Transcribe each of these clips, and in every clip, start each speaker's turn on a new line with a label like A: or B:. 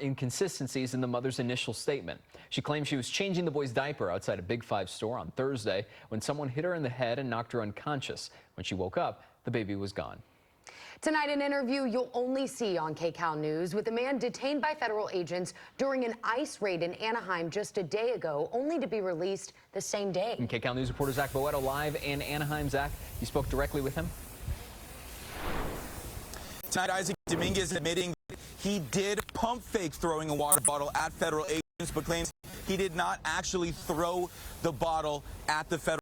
A: inconsistencies in the mother's initial statement. She claimed she was changing the boy's diaper outside a Big Five store on Thursday when someone hit her in the head and knocked her unconscious. When she woke up, the baby was gone.
B: Tonight, an interview you'll only see on KCAL News with a man detained by federal agents during an ICE raid in Anaheim just a day ago, only to be released the same day.
A: And KCAL News reporter Zach Boetto live in Anaheim. Zach, you spoke directly with him.
C: Tonight, Isaac Dominguez admitting that he did pump fake throwing a water bottle at federal agents, but claims he did not actually throw the bottle at the federal.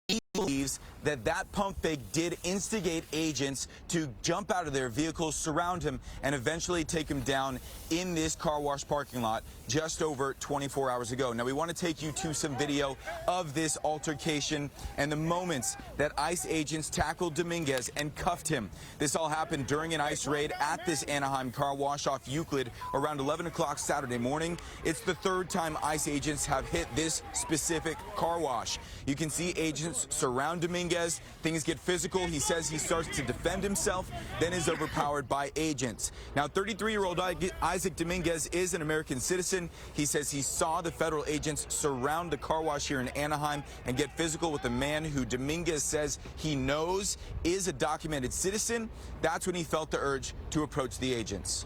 C: He believes that that pump fake did instigate agents to jump out of their vehicles, surround him, and eventually take him down in this car wash parking lot just over 24 hours ago. Now, we want to take you to some video of this altercation and the moments that ICE agents tackled Dominguez and cuffed him. This all happened during an ICE raid at this Anaheim car wash off Euclid around 11 o'clock Saturday morning. It's the third time ICE agents have hit this specific car wash. You can see agents surround Dominguez. Things get physical. He says he starts to defend himself, then is overpowered by agents. Now, 33-year-old Isaac Dominguez is an American citizen. He says he saw the federal agents surround the car wash here in Anaheim and get physical with a man who Dominguez says he knows is a documented citizen. That's when he felt the urge to approach the agents.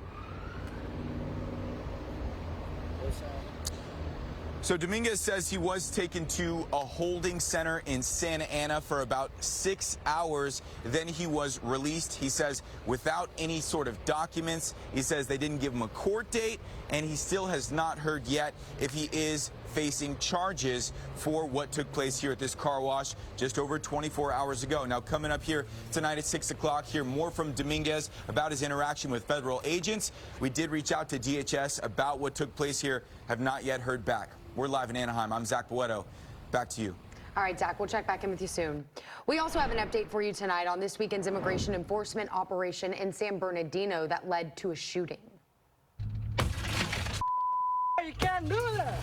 C: So Dominguez says he was taken to a holding center in Santa Ana for about 6 hours. Then he was released, he says, without any sort of documents. He says they didn't give him a court date, and he still has not heard yet if he is facing charges for what took place here at this car wash just over 24 hours ago. Now, coming up here tonight at 6 o'clock, hear more from Dominguez about his interaction with federal agents. We did reach out to DHS about what took place here, have not yet heard back. We're live in Anaheim. I'm Zach Boetto. Back to you.
B: All right, Zach, we'll check back in with you soon. We also have an update for you tonight on this weekend's immigration enforcement operation in San Bernardino that led to a shooting.
D: You can't do that.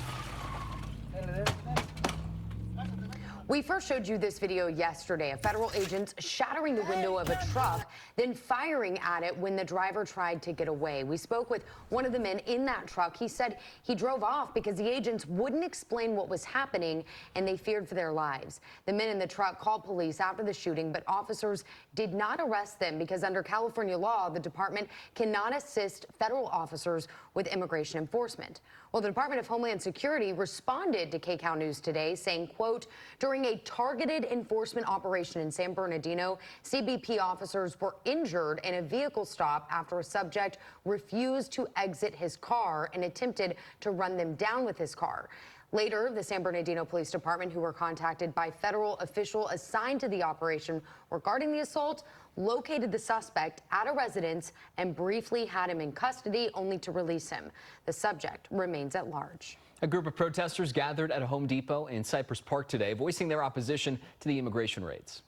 B: We first showed you this video yesterday of federal agents shattering the window of a truck, then firing at it when the driver tried to get away. We spoke with one of the men in that truck. He said he drove off because the agents wouldn't explain what was happening and they feared for their lives. The men in the truck called police after the shooting, but officers did not arrest them because under California law, the department cannot assist federal officers with immigration enforcement. Well, the Department of Homeland Security responded to KCAL News today saying, quote, during a targeted enforcement operation in San Bernardino, CBP officers were injured in a vehicle stop after a subject refused to exit his car and attempted to run them down with his car. Later, the San Bernardino Police Department, who were contacted by federal official assigned to the operation regarding the assault, located the suspect at a residence and briefly had him in custody, only to release him. The subject remains at large.
A: A group of protesters gathered at a Home Depot in Cypress Park today, voicing their opposition to the immigration raids.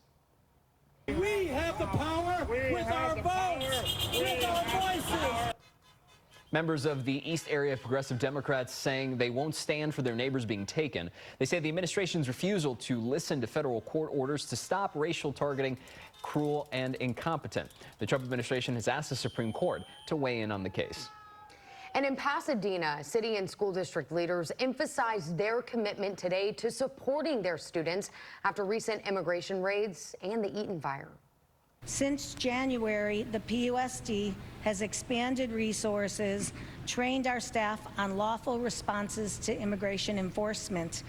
D: We have the power with our votes, with our voices.
A: Members of the East Area Progressive Democrats saying they won't stand for their neighbors being taken. They say the administration's refusal to listen to federal court orders to stop racial targeting cruel and incompetent. The Trump administration has asked the Supreme Court to weigh in on the case.
B: And in Pasadena, city and school district leaders emphasized their commitment today to supporting their students after recent immigration raids and the Eaton fire.
E: Since January, the PUSD has expanded resources, trained our staff on lawful responses to immigration enforcement,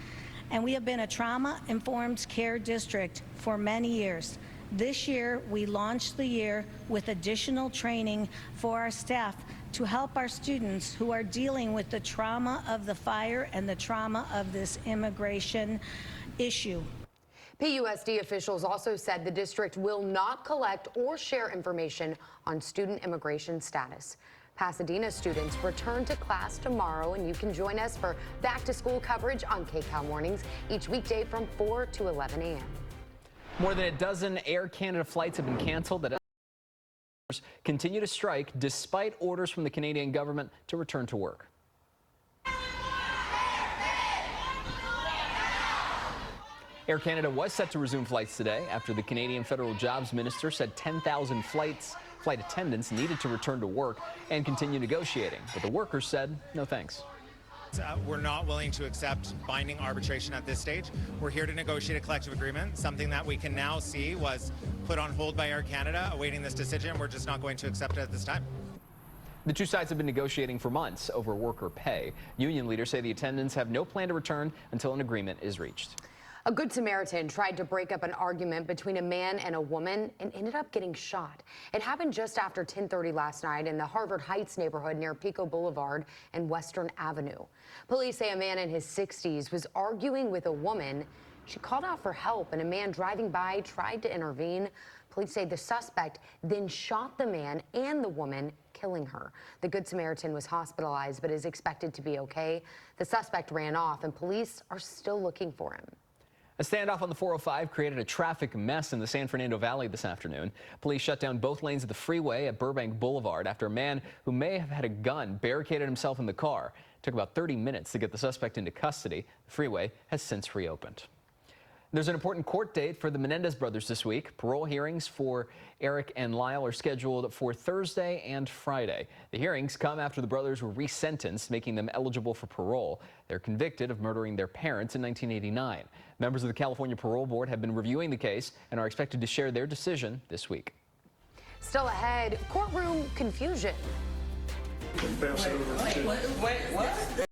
E: and we have been a trauma-informed care district for many years. This year, we launched the year with additional training for our staff to help our students who are dealing with the trauma of the fire and the trauma of this immigration issue.
B: PUSD officials also said the district will not collect or share information on student immigration status. Pasadena students return to class tomorrow, and you can join us for back-to-school coverage on KCAL Mornings each weekday from 4 to 11 a.m.
A: More than a dozen Air Canada flights have been canceled that continue to strike despite orders from the Canadian government to return to work. Air Canada was set to resume flights today after the Canadian federal jobs minister said 10,000 flights Flight attendants needed to return to work and continue negotiating, but the workers said no thanks.
F: We're not willing to accept binding arbitration at this stage. We're here to negotiate a collective agreement, something that we can now see was put on hold by Air Canada, awaiting this decision. We're just not going to accept it at this time.
A: The two sides have been negotiating for months over worker pay. Union leaders say the attendants have no plan to return until an agreement is reached.
B: A Good Samaritan tried to break up an argument between a man and a woman and ended up getting shot. It happened just after 10:30 last night in the Harvard Heights neighborhood near Pico Boulevard and Western Avenue. Police say a man in his 60s was arguing with a woman. She called out for help and a man driving by tried to intervene. Police say the suspect then shot the man and the woman, killing her. The Good Samaritan was hospitalized but is expected to be okay. The suspect ran off and police are still looking for him.
A: A standoff on the 405 created a traffic mess in the San Fernando Valley this afternoon. Police shut down both lanes of the freeway at Burbank Boulevard after a man who may have had a gun barricaded himself in the car. It took about 30 minutes to get the suspect into custody. The freeway has since reopened. There's an important court date for the Menendez brothers this week. Parole hearings for Eric and Lyle are scheduled for Thursday and Friday. The hearings come after the brothers were resentenced, making them eligible for parole. They're convicted of murdering their parents in 1989. Members of the California Parole Board have been reviewing the case and are expected to share their decision this week.
B: Still ahead, courtroom confusion.
G: Wait, what?